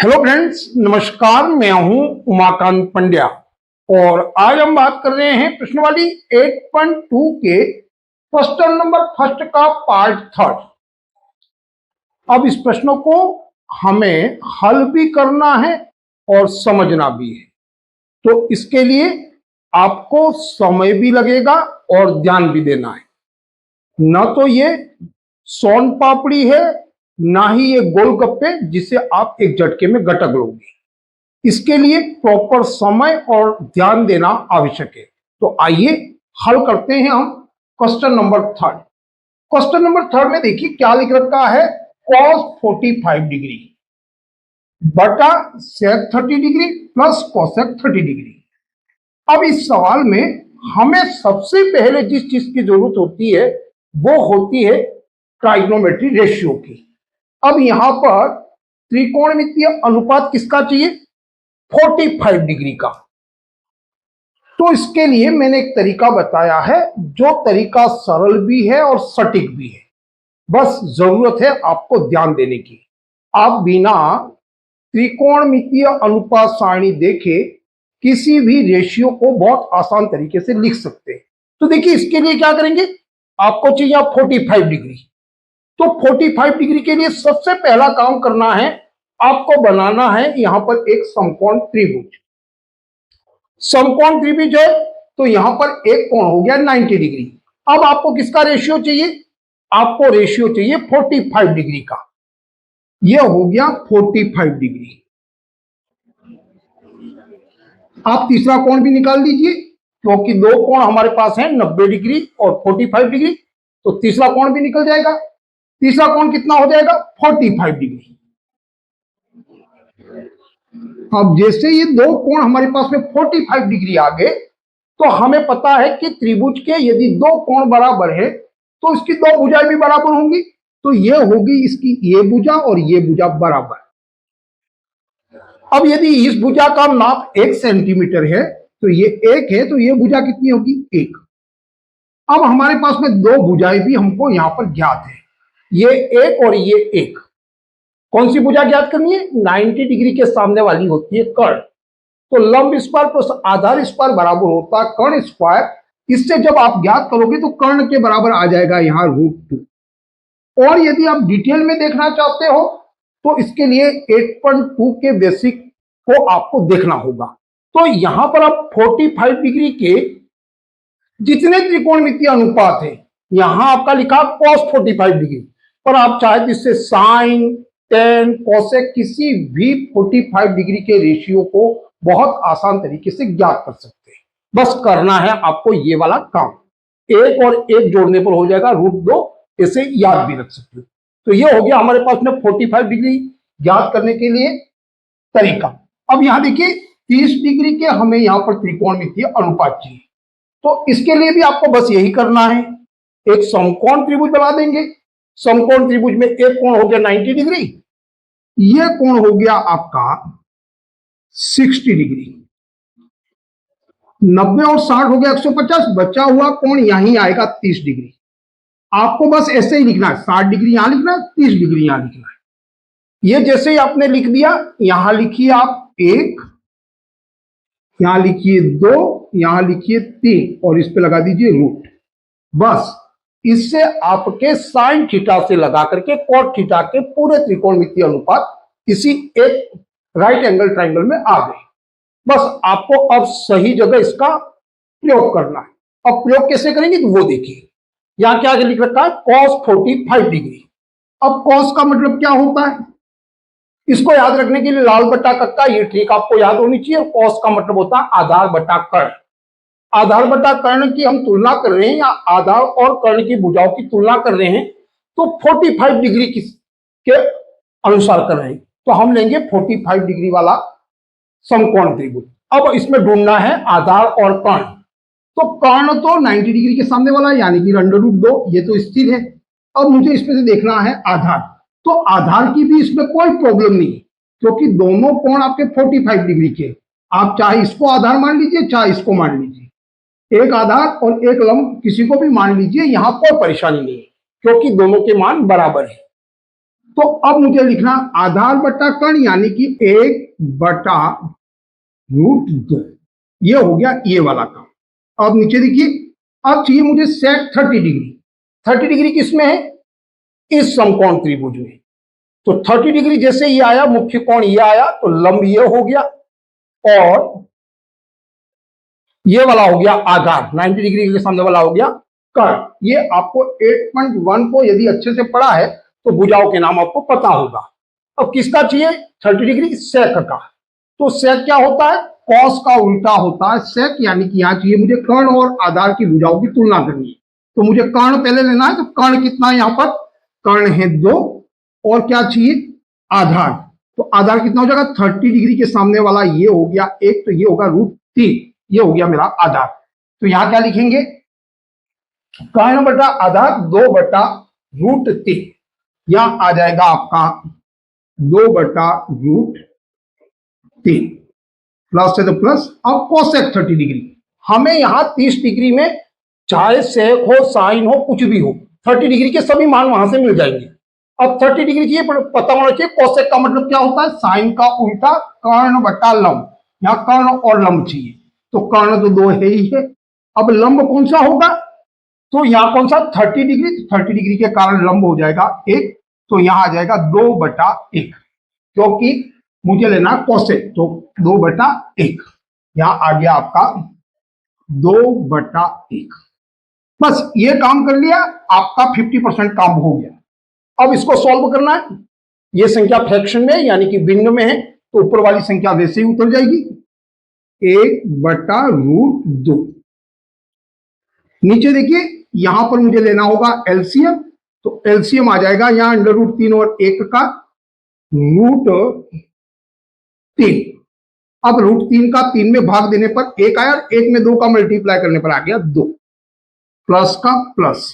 Hello friends, नमस्कार। मैं हूं उमाकांत पंड्या और आज हम बात कर रहे हैं प्रश्नावली 8.2 के क्वेश्चन नंबर फर्स्ट का पार्ट थर्ड। अब इस प्रश्न को हमें हल भी करना है और समझना भी है, तो इसके लिए आपको समय भी लगेगा और ध्यान भी देना है। न तो ये सोन पापड़ी है, ना ही ये गोलगप्पे जिसे आप एक झटके में गटक लोगे। इसके लिए प्रॉपर समय और ध्यान देना आवश्यक है। तो आइए हल करते हैं हम question number third. Question number third में देखिए क्या लिख रखा है, cos 45 डिग्री बटा sec 30 degree plus cosec 30 degree. अब इस सवाल में हमें सबसे पहले जिस चीज की जरूरत होती है वो होती है ट्राइगोनोमेट्री रेशियो की। अब यहां पर त्रिकोणमितीय अनुपात किसका चाहिए, 45 डिग्री का। तो इसके लिए मैंने एक तरीका बताया है जो तरीका सरल भी है और सटीक भी है। बस जरूरत है आपको ध्यान देने की। आप बिना त्रिकोणमितीय अनुपात सारणी देखे किसी भी रेशियो को बहुत आसान तरीके से लिख सकते हैं। तो देखिए इसके लिए क्या करेंगे, आपको चाहिए 45 डिग्री। तो 45 डिग्री के लिए सबसे पहला काम करना है, आपको बनाना है यहां पर एक समकोण त्रिभुज। समकोण त्रिभुज है तो यहां पर एक कोण हो गया 90 डिग्री। अब आपको किसका रेशियो चाहिए, आपको रेशियो चाहिए 45 डिग्री का। यह हो गया 45 डिग्री। आप तीसरा कोण भी निकाल दीजिए क्योंकि दो कोण हमारे पास हैं 90 डिग्री और 45 डिग्री, तो तीसरा कोण भी निकल जाएगा। तीसरा कोण कितना हो जाएगा, 45 डिग्री। अब जैसे ये दो कोण हमारे पास में 45 डिग्री आ गए तो हमें पता है कि त्रिभुज के यदि दो कोण बराबर है तो इसकी दो भुजाएं भी बराबर होंगी। तो ये होगी इसकी ये भुजा और ये भुजा बराबर। अब यदि इस भुजा का नाप 1 सेंटीमीटर है तो ये 1 है, तो ये भुजा कितनी होगी, 1। अब हमारे पास में दो भुजाएं भी हमको यहां पर ज्ञात है, ये 1 और ये 1। कौन सी भुजा ज्ञात करनी है, 90 डिग्री के सामने वाली होती है कर्ण। तो लंब स्क्वायर प्लस आधार स्क्वायर बराबर होता है कर्ण स्क्वायर। इससे जब आप ज्ञात करोगे तो कर्ण के बराबर आ जाएगा यहां √2। और यदि आप डिटेल में देखना चाहते हो तो इसके लिए 8.2 के बेसिक को आपको देखना होगा। तो यहां पर आप 45 डिग्री के जितने त्रिकोणमितीय अनुपात है, यहां आपका लिखा cos 45 डिग्री, पर आप चाहे तो इससे साइन, टेन, कोसेक किसी भी 45 डिग्री के रेशियो को बहुत आसान तरीके से ज्ञात कर सकते हैं। बस करना है आपको ये वाला काम, एक और एक जोड़ने पर हो जाएगा √2, इसे याद भी रख सकते हो। तो ये हो गया हमारे पास में 45 डिग्री ज्ञात करने के लिए तरीका। अब यहां देखिए 30 डिग्री के हमें यहां पर त्रिकोणमितीय अनुपात चाहिए। तो इसके लिए भी आपको बस यही करना है, एक समकोण त्रिभुज बना देंगे। समकोण त्रिभुज में एक कोण हो गया 90 डिग्री, यह कोण हो गया आपका 60 डिग्री, 90 और 60 हो गया 150, बचा हुआ कोण यहीं आएगा 30 डिग्री। आपको बस ऐसे ही लिखना है, 60 डिग्री यहां लिखना है, 30 डिग्री यहां लिखना है। ये जैसे ही आपने लिख दिया, यहां लिखिए आप 1, यहां लिखिए 2, यहां लिखिए 3 और इस पे लगा दीजिए रूट। बस इससे आपके साइन थीटा से लगा करके कॉट थीटा के पूरे त्रिकोणमितीय अनुपात इसी एक राइट एंगल ट्राइंगल में आ गए। बस आपको अब सही जगह इसका प्रयोग करना है। अब प्रयोग कैसे करेंगे तो वो देखिए, यहां क्या लिख रखा है, cos 45 डिग्री। अब cos का मतलब क्या होता है, इसको याद रखने के लिए लाल बट्टा कक्का ये ट्रिक आपको याद होनी चाहिए। और cos का मतलब होता है आधार बटा कर्ण। आधार बटा कर्ण की हम तुलना कर रहे हैं या आधार और कर्ण की भुजाओं की तुलना कर रहे हैं तो 45 डिग्री के अनुसार कर रहे हैं, तो हम लेंगे 45 डिग्री वाला समकोण त्रिभुज। अब इसमें ढूंढना है आधार और कर्ण। तो कर्ण तो 90 डिग्री के सामने वाला यानी कि √2, ये तो स्थिर है। अब मुझे इसमें से देखना है आधार। तो आधार की भी इसमें कोई प्रॉब्लम नहीं है क्योंकि दोनों कोण आपके 45 डिग्री के। आप चाहे इसको आधार मान लीजिए चाहे इसको मान लीजिए, एक आधार और एक लंब किसी को भी मान लीजिए, यहां कोई परेशानी नहीं है क्योंकि दोनों के मान बराबर है। तो अब मुझे लिखना आधार बटा कर्ण यानी कि 1/√2। ये हो गया ये वाला काम। अब नीचे देखिए, अब चाहिए मुझे सेक 30 डिग्री। 30 डिग्री किसमें है? इस समकोण त्रिभुज में। तो 30 डिग्री जैसे ये आया, मुख्य कोण ये आया, तो लंब ये हो गया और ये वाला हो गया आधार, 90 डिग्री के सामने वाला हो गया कर्ण। ये आपको 8.1 को यदि अच्छे से पढ़ा है तो भुजाओं के नाम आपको पता होगा। अब किसका चाहिए? 30 डिग्री सेक का। तो सेक क्या होता है? कॉस का उल्टा होता है सेक, यानी कि यहां चाहिए मुझे कर्ण और आधार की भुजाओं की तुलना करनी है। तो मुझे कर्ण पहले लेना है, तो कर्ण कितना है? यहां पर कर्ण है 2, और क्या चाहिए? आधार। तो आधार कितना हो जाएगा? 30 डिग्री के सामने वाला ये हो गया 1, तो ये होगा √3। ये हो गया मेरा आधार। तो यहां क्या लिखेंगे? कर्ण बटा आधार 2/√3। यहां आ जाएगा आपका 2/√3 प्लस से तो प्लस। अब कोसेक 30 डिग्री, हमें यहां 30 डिग्री में चाहे सेक हो साइन हो कुछ भी हो, 30 डिग्री के सभी मान वहां से मिल जाएंगे। अब 30 डिग्री की पता होना चाहिए कोसेक का मतलब क्या होता है? साइन का उल्टा कर्ण बटा लंब। यहां कर्ण और लंब चाहिए, तो कर्ण तो 2 है ही है। अब लंब कौन सा होगा? तो यहां कौन सा? 30 डिग्री। 30 डिग्री के कारण लंब हो जाएगा 1, तो यहां आ जाएगा 2/1, क्योंकि मुझे लेना कोसेक, तो 2/1। यहां आ गया आपका 2/1। बस ये काम कर लिया, आपका 50% काम हो गया। अब इसको सॉल्व करना है। ये संख्या फ्रैक्शन में यानी कि भिन्न में है, तो ऊपर वाली संख्या वैसे ही उतर जाएगी, 1/√2। नीचे देखिए, यहां पर मुझे लेना होगा एलसीएम, तो एलसीएम आ जाएगा यहां √3 और 1 का √3। अब √3 का 3 में भाग देने पर 1 आया, 1 में 2 का मल्टीप्लाई करने पर आ गया 2, प्लस का प्लस।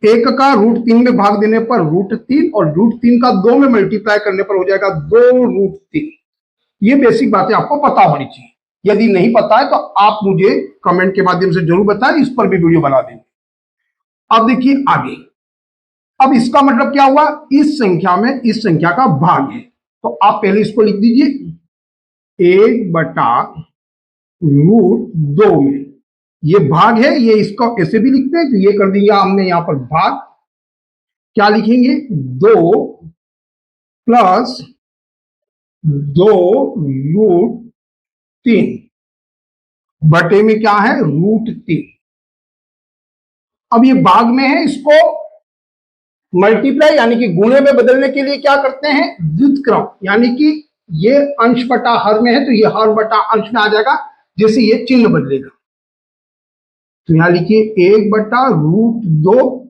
1 का √3 में भाग देने पर √3, और √3 का 2 में मल्टीप्लाई करने पर हो जाएगा 2√3। ये बेसिक बातें आपको पता होनी चाहिए। यदि नहीं पता है तो आप मुझे कमेंट के माध्यम से जरूर बताएं, इस पर भी वीडियो बना देंगे। अब देखिए आगे, अब इसका मतलब क्या हुआ? इस संख्या में इस संख्या का भाग है, तो आप पहले इसको लिख दीजिए 1/√2 में। ये भाग है, ये इसको ऐसे भी लिखते हैं, तो ये कर दिया हमने यहां पर भाग। क्या लिखेंगे? 2 प्लस 2√3 बटे में क्या है? √3। अब ये भाग में है, इसको मल्टीप्लाई यानी कि गुणे में बदलने के लिए क्या करते हैं? व्युत्क्रम, यानी कि ये अंश बटा हर में है, तो ये हर बटा अंश में आ जाएगा, जैसे ये चिन्ह बदलेगा। तो यहां लिखिए 1/√2,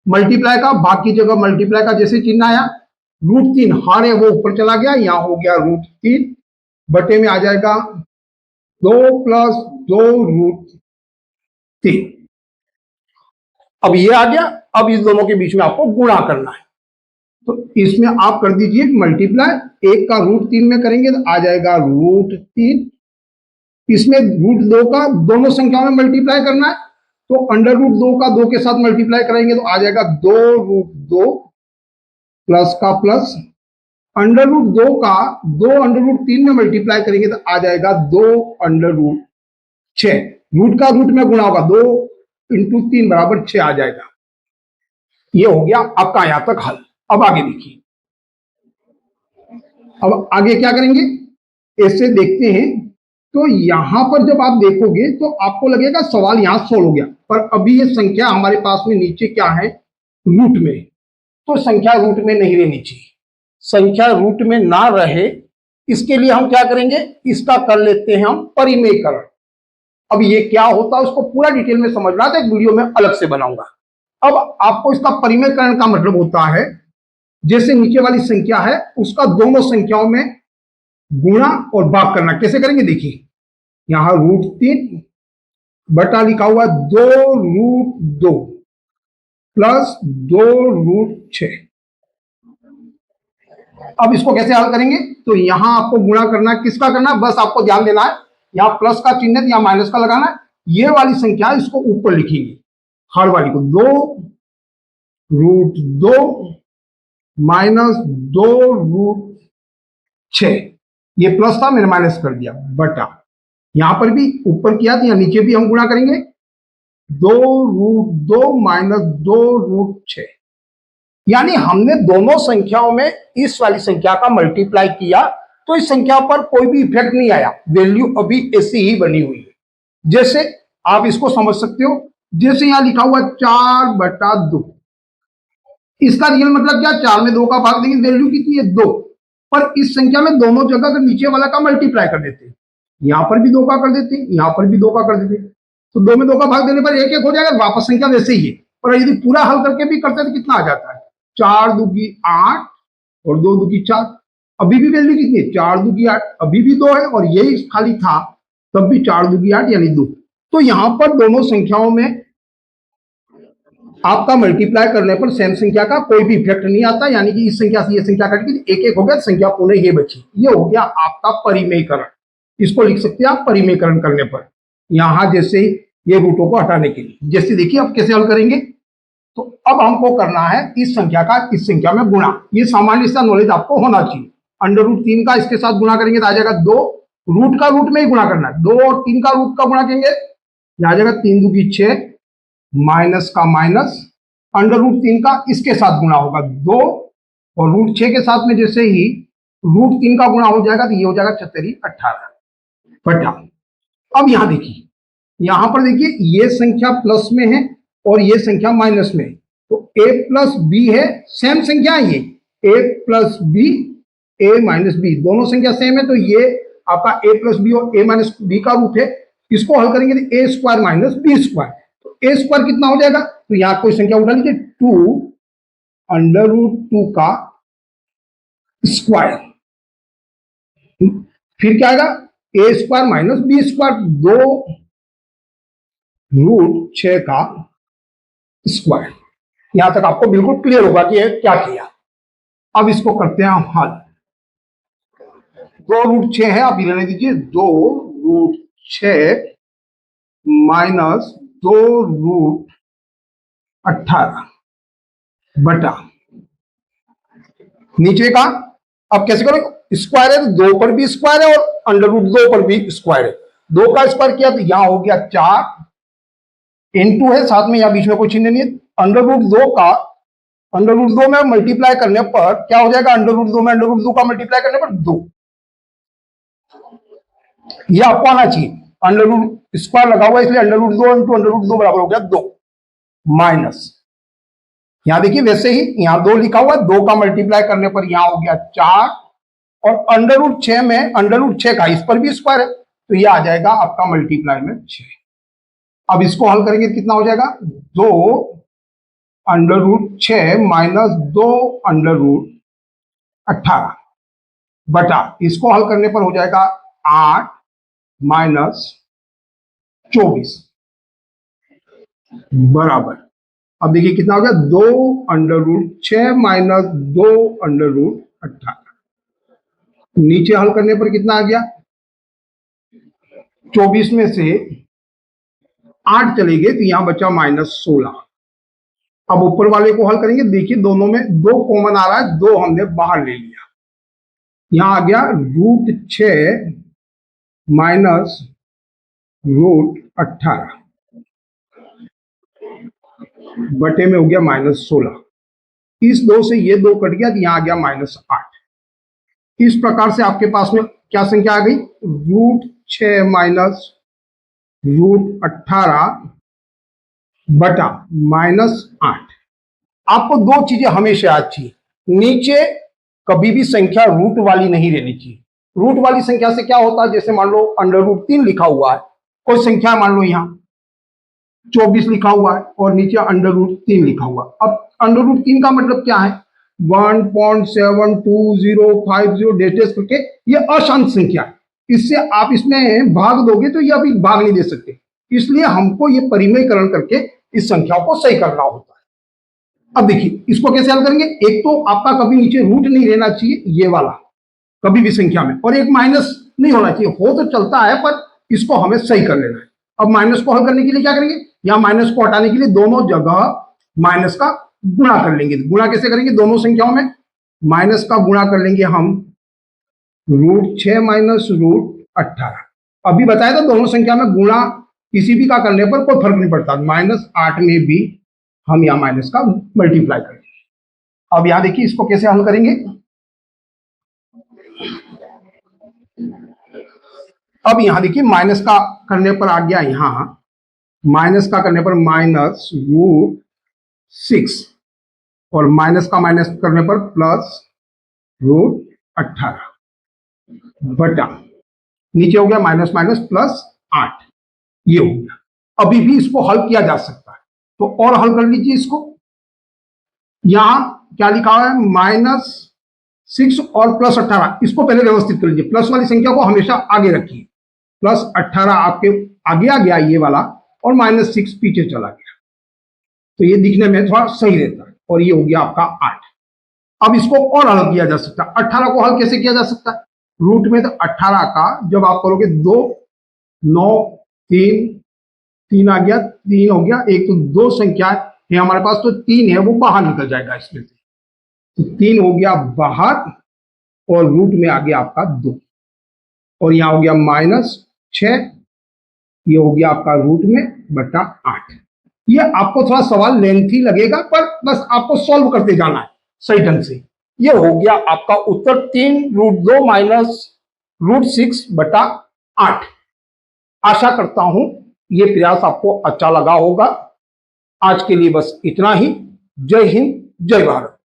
मल्टीप्लाई का भाग की जगह मल्टीप्लाई का जैसे चिन्ह आया, √3 हर है वो ऊपर चला गया, यहां हो गया √3 बटे में आ जाएगा 2 प्लस 2√3। अब ये आ गया। अब इस दोनों के बीच में आपको गुणा करना है, तो इसमें आप कर दीजिए मल्टीप्लाई। 1 का √3 में करेंगे तो आ जाएगा √3। इसमें √2 का दोनों संख्याओं में मल्टीप्लाई करना है, तो √2 का 2 के साथ मल्टीप्लाई करेंगे तो आ जाएगा 2√2 प्लस का प्लस। √2 का 2√3 में मल्टीप्लाई करेंगे तो आ जाएगा 2√6। रूट का रूट में गुणा होगा, 2 × 3 = 6 आ जाएगा। ये हो गया आपका यहां तक हल। अब आगे देखिए, अब आगे क्या करेंगे? ऐसे देखते हैं, तो यहां पर जब आप देखोगे तो आपको लगेगा सवाल यहां सोल्व हो गया, पर अभी ये संख्या हमारे पास में नीचे क्या है? रूट में। तो संख्या रूट में नहीं रहनी चाहिए। संख्या रूट में ना रहे, इसके लिए हम क्या करेंगे? इसका कर लेते हैं हम परिमेयकरण। अब ये क्या होता है उसको पूरा डिटेल में समझना है तो एक वीडियो में अलग से बनाऊंगा। अब आपको इसका परिमेयकरण का मतलब होता है, जैसे नीचे वाली संख्या है उसका दोनों संख्याओं में गुणा और भाग करना। कैसे करेंगे? देखिए, यहां √3 बटा लिखा हुआ 2√2 प्लस 2√6। अब इसको कैसे हल करेंगे? तो यहां आपको गुणा करना है, किसका करना है? बस आपको ध्यान देना है, यहां प्लस का चिन्ह है, यहां माइनस का लगाना है। ये वाली संख्या इसको ऊपर लिखेंगे, हर वाली को 2√2 माइनस 2√6, ये प्लस था मैंने माइनस कर दिया, बटा यहां पर भी ऊपर किया तो यहाँ नीचे भी हम गुणा करेंगे, 2√2 माइनस 2√6, यानी हमने दोनों संख्याओं में इस वाली संख्या का मल्टीप्लाई किया तो इस संख्या पर कोई भी इफेक्ट नहीं आया, वैल्यू अभी ऐसी ही बनी हुई है। जैसे आप इसको समझ सकते हो, जैसे यहां लिखा हुआ 4/2, इसका रियल मतलब क्या, 4 में 2 का भाग देंगे, वैल्यू कितनी है 2, पर इस संख्या में दोनों जगह अगर नीचे वाला का मल्टीप्लाई कर देते हैं, यहां पर भी 2 का कर देते हैं, यहां पर भी 2 का कर देते हैं, तो 2 में 2 का भाग देने पर 1 हो जाएगा, वापस संख्या वैसे ही है। पर यदि पूरा हल करके भी करते तो कितना आ जाता है, 4 दूगी 8 और 2 दूगी 4, अभी भी वैल्यू कितनी है, 4 दूगी 8, अभी भी 2 है, और यही खाली था तब भी 4 दूगी 8 यानी 2। तो यहां पर दोनों संख्याओं में आपका मल्टीप्लाई करने पर सेम संख्या का कोई भी इफेक्ट नहीं आता, यानी कि इस संख्या से ये संख्या कट के 1 हो गया, संख्या पुनः ये बची, ये हो गया आपका परिमेयकरण। इसको लिख सकते हैं आप परिमेयकरण करने पर, यहां जैसे ये रूटों को हटाने के लिए। जैसे देखिए अब कैसे हल करेंगे, तो अब हमको करना है इस संख्या का इस संख्या में गुणा, ये सामान्य सा नॉलेज आपको होना चाहिए। √3 का इसके साथ गुणा करेंगे तो आ जाएगा 2, रूट का रूट में ही गुणा करना है, 2 और 3 का रूट का गुणा करेंगे, आ जाएगा 3 दूगी 6, माइनस का माइनस, √3 का इसके साथ गुणा होगा 2, और √6 के साथ में जैसे ही √3 का गुणा हो जाएगा तो ये हो जाएगा 4 18 बटा। अब यहां देखिए, यहां पर देखिए ये संख्या प्लस में है और ये संख्या माइनस में है, तो a प्लस बी है, सेम संख्या है ये, a plus b, a minus b, दोनों संख्या सेम है, तो ये आपका a प्लस बी और a माइनस बी का रूट है। इसको हल करेंगे तो a square minus b square, तो a स्क्वायर कितना हो जाएगा, तो यहां कोई संख्या उठा लीजिए, 2√2 का स्क्वायर, फिर क्या आएगा, a square minus b square, 2√6 का स्क्वायर। यहां तक आपको बिल्कुल क्लियर होगा कि क्या किया। अब इसको करते हैं हम हल, 2√6 है, आप लेने दीजिए, 2√6 माइनस 2√18 बटा नीचे का। अब कैसे करो, स्क्वायर है तो 2 पर भी स्क्वायर है और √2 पर भी स्क्वायर है, 2 का स्क्वायर किया तो यहां हो गया 4, * है साथ में, यहां बीच में कोई चिन्ह नहीं है, √2 का √2 में मल्टीप्लाई करने पर क्या हो जाएगा, √2 में √2 का मल्टीप्लाई करने पर 2, ये आपको आना चाहिए, अंडर स्क्वायर लगा हुआ इसलिए √2 इंटू √2 बराबर हो गया 2, माइनस यहां देखिए वैसे ही यहां 2 लिखा हुआ, 2 का मल्टीप्लाई करने पर यहां हो गया 4, और √6 में √6 का इस पर भी स्क्वायर है तो ये आ जाएगा आपका मल्टीप्लाई में 6। अब इसको हल करेंगे तो कितना हो जाएगा, 2√6 माइनस 2√18 बटा, इसको हल करने पर हो जाएगा 8 माइनस 24 बराबर, अब देखिए कितना हो गया, 2√6 माइनस 2√18, नीचे हल करने पर कितना आ गया, 24 में से 8 चले गए तो यहां बचा -16। अब ऊपर वाले को हल करेंगे, देखिए दोनों में 2 कॉमन आ रहा है, 2 हमने बाहर ले लिया, यहां आ गया √6 माइनस √18 बटे में हो गया -16, इस 2 से ये 2 कट गया तो यहां आ गया -8। इस प्रकार से आपके पास में क्या संख्या आ गई, √6 माइनस √18 बटा -8। आपको 2 चीजें हमेशा याद चाहिए, नीचे कभी भी संख्या रूट वाली नहीं रहनी चाहिए। रूट वाली संख्या से क्या होता है, जैसे मान लो √3 लिखा हुआ है, कोई संख्या मान लो यहां 24 लिखा हुआ है और नीचे √3 लिखा हुआ, अब √3 का मतलब क्या है, 1.72050 डेटेस करके ये अशांत संख्या है, इससे आप इसमें भाग दोगे तो ये अभी भाग नहीं दे सकते, इसलिए हमको ये परिमेयकरण करके इस संख्याओं को सही करना होता है। अब देखिए इसको कैसे हल करेंगे, एक तो आपका कभी नीचे रूट नहीं रहना चाहिए ये वाला कभी भी संख्या में, और एक माइनस नहीं होना चाहिए, हो तो चलता है पर इसको हमें सही कर लेना है। अब माइनस को हल करने के लिए क्या करेंगे, यहां माइनस को हटाने के लिए दोनों जगह माइनस का गुणा कर लेंगे। गुणा कैसे करेंगे, दोनों संख्याओं में माइनस का गुणा कर लेंगे हम √6 माइनस √18। अभी बताया था दोनों संख्या में गुणा किसी भी का करने पर कोई फर्क नहीं पड़ता, -8 में भी हम यहाँ माइनस का मल्टीप्लाई करेंगे। अब यहां देखिए इसको कैसे हल करेंगे। अब यहां देखिए माइनस का करने पर आ गया, यहां माइनस का करने पर -√6 और माइनस का माइनस करने पर +√18 बटा नीचे हो गया माइनस माइनस +8, ये हो गया। अभी भी इसको हल किया जा सकता है, तो और हल कर लीजिए इसको। यहां क्या लिखा हुआ है, -6 और +18, इसको पहले व्यवस्थित कर लीजिए। प्लस वाली संख्या को हमेशा आगे रखिए, +18 आपके आगे आ गया ये वाला, और -6 पीछे चला गया, तो ये दिखने में थोड़ा सही रहता है। और ये हो गया आपका 8। अब इसको और हल किया जा सकता है। 18 को हल कैसे किया जा सकता है, रूट में तो 18 का जब आप करोगे 2, 9, 3 आ गया, 3 हो गया, एक तो 2 संख्या है हमारे पास, तो 3 है वो बाहर निकल जाएगा इसमें से, तो 3 हो गया बाहर, और रूट में आ गया आपका 2, और यहां हो गया -6, ये हो गया आपका रूट में बटा 8। ये आपको थोड़ा सवाल लेंथी लगेगा, पर बस आपको सॉल्व करते जाना है सही ढंग से। ये हो गया आपका उत्तर 3√2 माइनस √6 बटा 8। आशा करता हूं ये प्रयास आपको अच्छा लगा होगा। आज के लिए बस इतना ही। जय हिंद, जय भारत।